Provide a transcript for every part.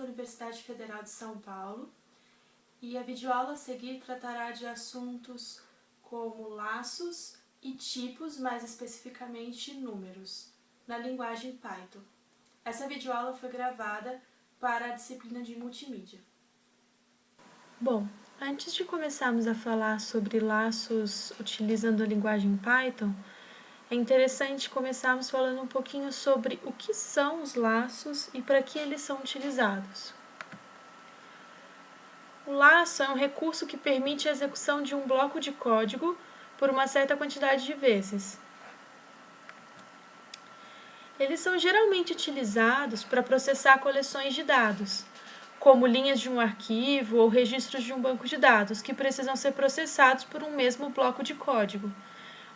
Universidade Federal de São Paulo e a videoaula a seguir tratará de assuntos como laços e tipos, mais especificamente números, na linguagem Python. Essa videoaula foi gravada para a disciplina de multimídia. Bom, antes de começarmos a falar sobre laços utilizando a linguagem Python, é interessante começarmos falando um pouquinho sobre o que são os laços e para que eles são utilizados. O laço é um recurso que permite a execução de um bloco de código por uma certa quantidade de vezes. Eles são geralmente utilizados para processar coleções de dados, como linhas de um arquivo ou registros de um banco de dados, que precisam ser processados por um mesmo bloco de código.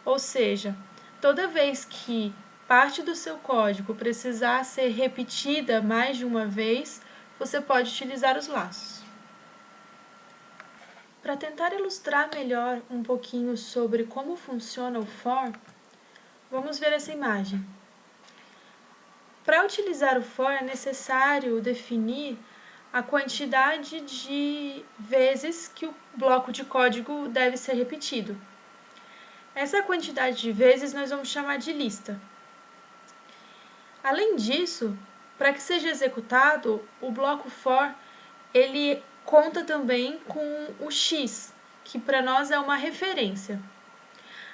Ou seja, toda vez que parte do seu código precisar ser repetida mais de uma vez, você pode utilizar os laços. Para tentar ilustrar melhor um pouquinho sobre como funciona o for, vamos ver essa imagem. Para utilizar o for é necessário definir a quantidade de vezes que o bloco de código deve ser repetido. Essa quantidade de vezes nós vamos chamar de lista. Além disso, para que seja executado, o bloco for ele conta também com o x, que para nós é uma referência.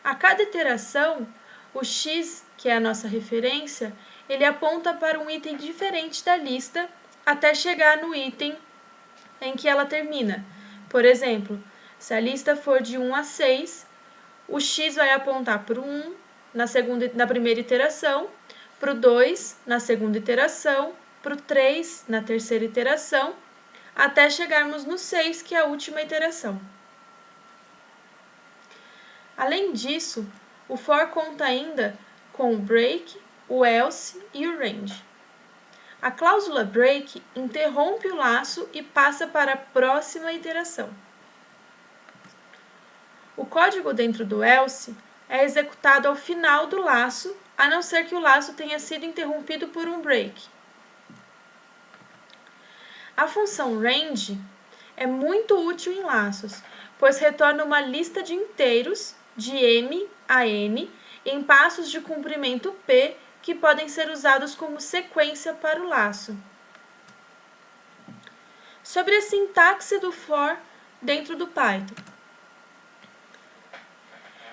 A cada iteração, o x, que é a nossa referência, ele aponta para um item diferente da lista até chegar no item em que ela termina. Por exemplo, se a lista for de 1 a 6, o x vai apontar para o 1 na primeira iteração, para o 2 na segunda iteração, para o 3 na terceira iteração, até chegarmos no 6, que é a última iteração. Além disso, o for conta ainda com o break, o else e o range. A cláusula break interrompe o laço e passa para a próxima iteração. O código dentro do else é executado ao final do laço, a não ser que o laço tenha sido interrompido por um break. A função range é muito útil em laços, pois retorna uma lista de inteiros de m a n em passos de comprimento p que podem ser usados como sequência para o laço. Sobre a sintaxe do for dentro do Python.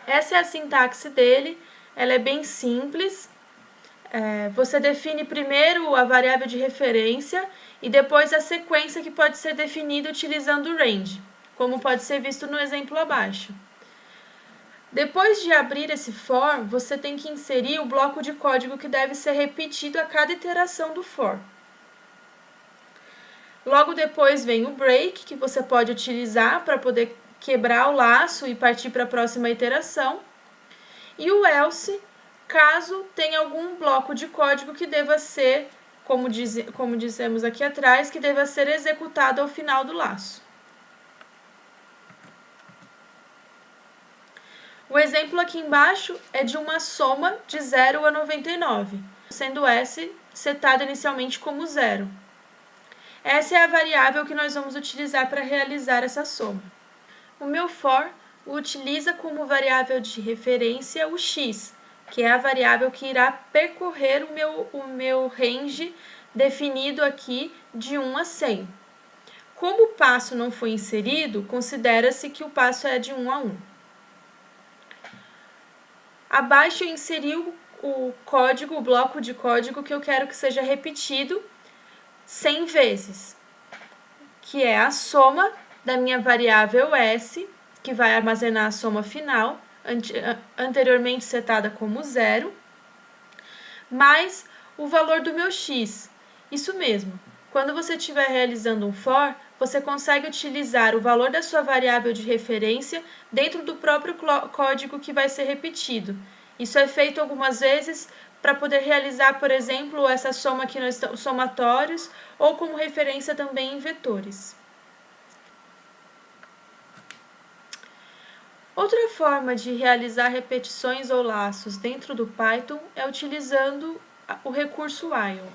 Essa é a sintaxe dele, ela é bem simples. Você define primeiro a variável de referência e depois a sequência que pode ser definida utilizando o range, como pode ser visto no exemplo abaixo. Depois de abrir esse for, você tem que inserir o bloco de código que deve ser repetido a cada iteração do for. Logo depois vem o break, que você pode utilizar para poder quebrar o laço e partir para a próxima iteração. E o else, caso tenha algum bloco de código que deva ser, como dizemos aqui atrás, que deva ser executado ao final do laço. O exemplo aqui embaixo é de uma soma de 0 a 99, sendo S setado inicialmente como 0. Essa é a variável que nós vamos utilizar para realizar essa soma. O meu for utiliza como variável de referência o x, que é a variável que irá percorrer o meu range definido aqui de 1 a 100. Como o passo não foi inserido, considera-se que o passo é de 1 a 1. Abaixo eu inseri o bloco de código que eu quero que seja repetido 100 vezes, que é a soma da minha variável s, que vai armazenar a soma final, anteriormente setada como 0, mais o valor do meu x. Isso mesmo, quando você estiver realizando um for, você consegue utilizar o valor da sua variável de referência dentro do próprio código que vai ser repetido. Isso é feito algumas vezes para poder realizar, por exemplo, essa soma aqui nos somatórios ou como referência também em vetores. Outra forma de realizar repetições ou laços dentro do Python é utilizando o recurso while.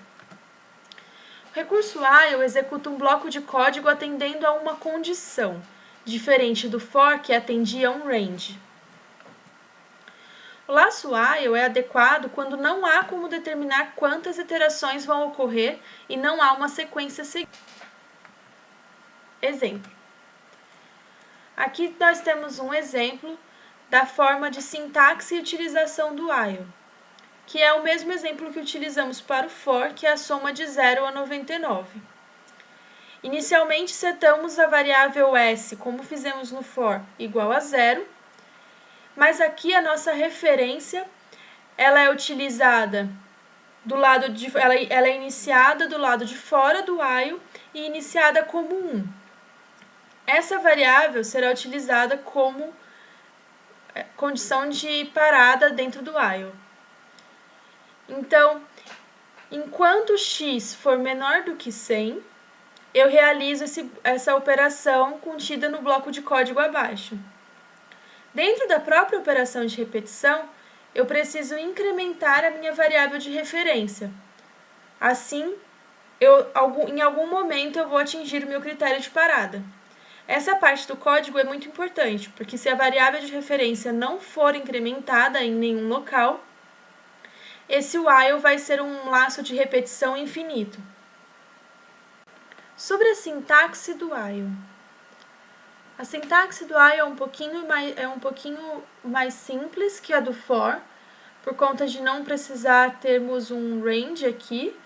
recurso while executa um bloco de código atendendo a uma condição, diferente do for, que atendia a um range. O laço while é adequado quando não há como determinar quantas iterações vão ocorrer e não há uma sequência seguida. Exemplo. Aqui nós temos um exemplo da forma de sintaxe e utilização do while, que é o mesmo exemplo que utilizamos para o for, que é a soma de 0 a 99. Inicialmente, setamos a variável s, como fizemos no for, igual a 0, mas aqui a nossa referência ela é utilizada do lado de, ela é iniciada do lado de fora do while e iniciada como 1. Essa variável será utilizada como condição de parada dentro do while. Então, enquanto x for menor do que 100, eu realizo essa operação contida no bloco de código abaixo. Dentro da própria operação de repetição, eu preciso incrementar a minha variável de referência. Assim, em algum momento eu vou atingir o meu critério de parada. Essa parte do código é muito importante, porque se a variável de referência não for incrementada em nenhum local, esse while vai ser um laço de repetição infinito. Sobre a sintaxe do while. A sintaxe do while é um pouquinho mais simples que a do for, por conta de não precisar termos um range aqui.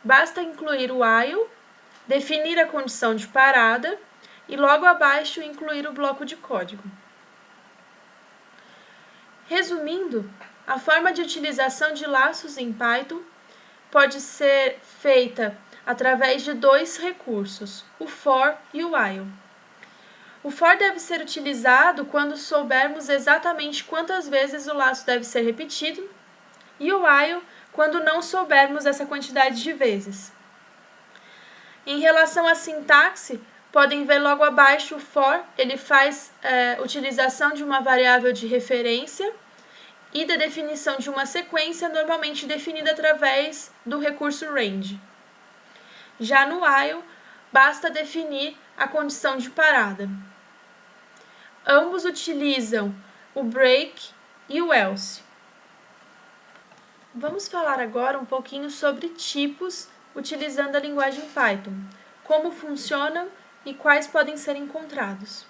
Basta incluir o while, definir a condição de parada e logo abaixo incluir o bloco de código. Resumindo, a forma de utilização de laços em Python pode ser feita através de dois recursos, o for e o while. O for deve ser utilizado quando soubermos exatamente quantas vezes o laço deve ser repetido, e o while quando não soubermos essa quantidade de vezes. Em relação à sintaxe, podem ver logo abaixo o for, ele faz utilização de uma variável de referência e da definição de uma sequência normalmente definida através do recurso range. Já no while, basta definir a condição de parada. Ambos utilizam o break e o else. Vamos falar agora um pouquinho sobre tipos utilizando a linguagem Python, como funcionam e quais podem ser encontrados.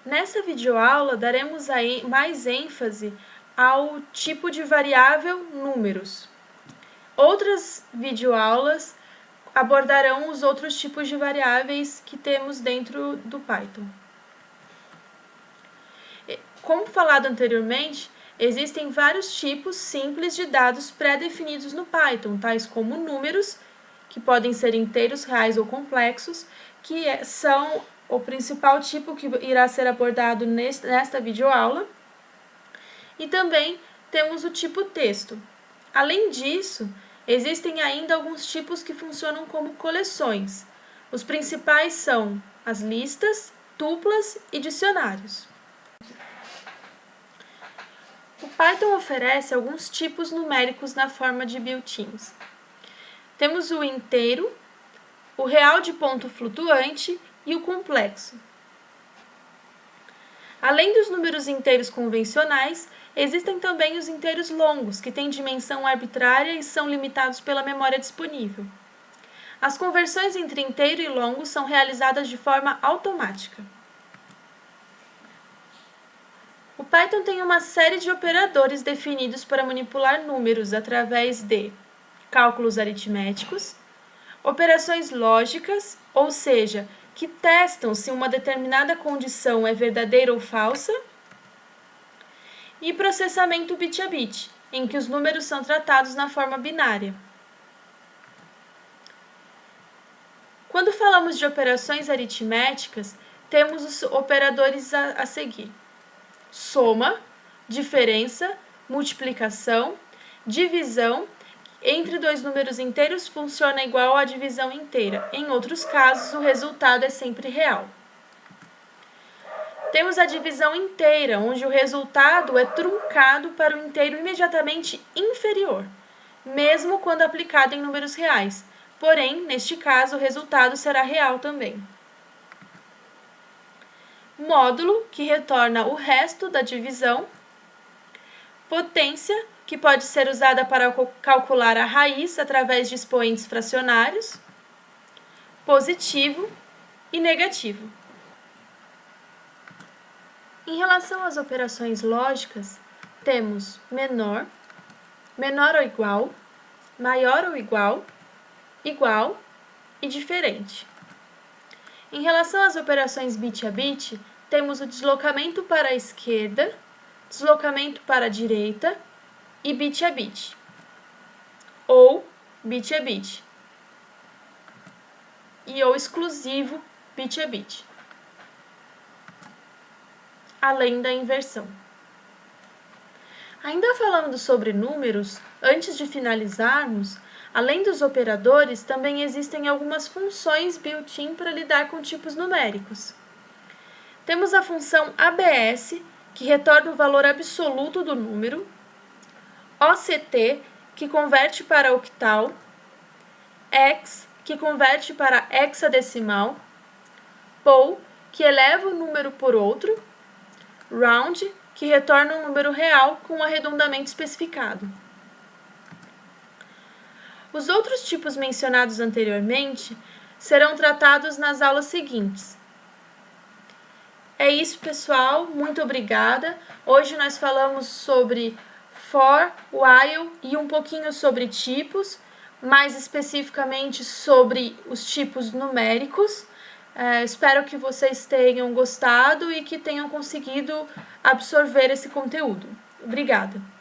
Nessa videoaula, daremos mais ênfase ao tipo de variável números. Outras videoaulas abordarão os outros tipos de variáveis que temos dentro do Python. Como falado anteriormente, existem vários tipos simples de dados pré-definidos no Python, tais como números, que podem ser inteiros, reais ou complexos, que são o principal tipo que irá ser abordado nesta videoaula. E também temos o tipo texto. Além disso, existem ainda alguns tipos que funcionam como coleções. Os principais são as listas, tuplas e dicionários. O Python oferece alguns tipos numéricos na forma de built-ins. Temos o inteiro, o real de ponto flutuante e o complexo. Além dos números inteiros convencionais, existem também os inteiros longos, que têm dimensão arbitrária e são limitados pela memória disponível. As conversões entre inteiro e longo são realizadas de forma automática. O Python tem uma série de operadores definidos para manipular números através de cálculos aritméticos, operações lógicas, ou seja, que testam se uma determinada condição é verdadeira ou falsa, e processamento bit a bit, em que os números são tratados na forma binária. Quando falamos de operações aritméticas, temos os operadores a seguir: soma, diferença, multiplicação, divisão. Entre dois números inteiros funciona igual à divisão inteira. Em outros casos, o resultado é sempre real. Temos a divisão inteira, onde o resultado é truncado para o inteiro imediatamente inferior. mesmo quando aplicado em números reais. Porém, neste caso, o resultado será real também. Módulo, que retorna o resto da divisão. Potência, que pode ser usada para calcular a raiz através de expoentes fracionários. Positivo e negativo. Em relação às operações lógicas, temos menor, menor ou igual, maior ou igual e diferente. Em relação às operações bit a bit, temos o deslocamento para a esquerda, deslocamento para a direita e bit a bit, ou bit a bit, e ou exclusivo bit a bit, além da inversão. Ainda falando sobre números, antes de finalizarmos, além dos operadores, também existem algumas funções built-in para lidar com tipos numéricos. Temos a função ABS, que retorna o valor absoluto do número, OCT, que converte para octal, Hex, que converte para hexadecimal, POL, que eleva o número por outro, Round, que retorna um número real com arredondamento especificado. Os outros tipos mencionados anteriormente serão tratados nas aulas seguintes. É isso, pessoal. Muito obrigada. Hoje nós falamos sobre for, while e um pouquinho sobre tipos, mais especificamente sobre os tipos numéricos. Espero que vocês tenham gostado e que tenham conseguido absorver esse conteúdo. Obrigada!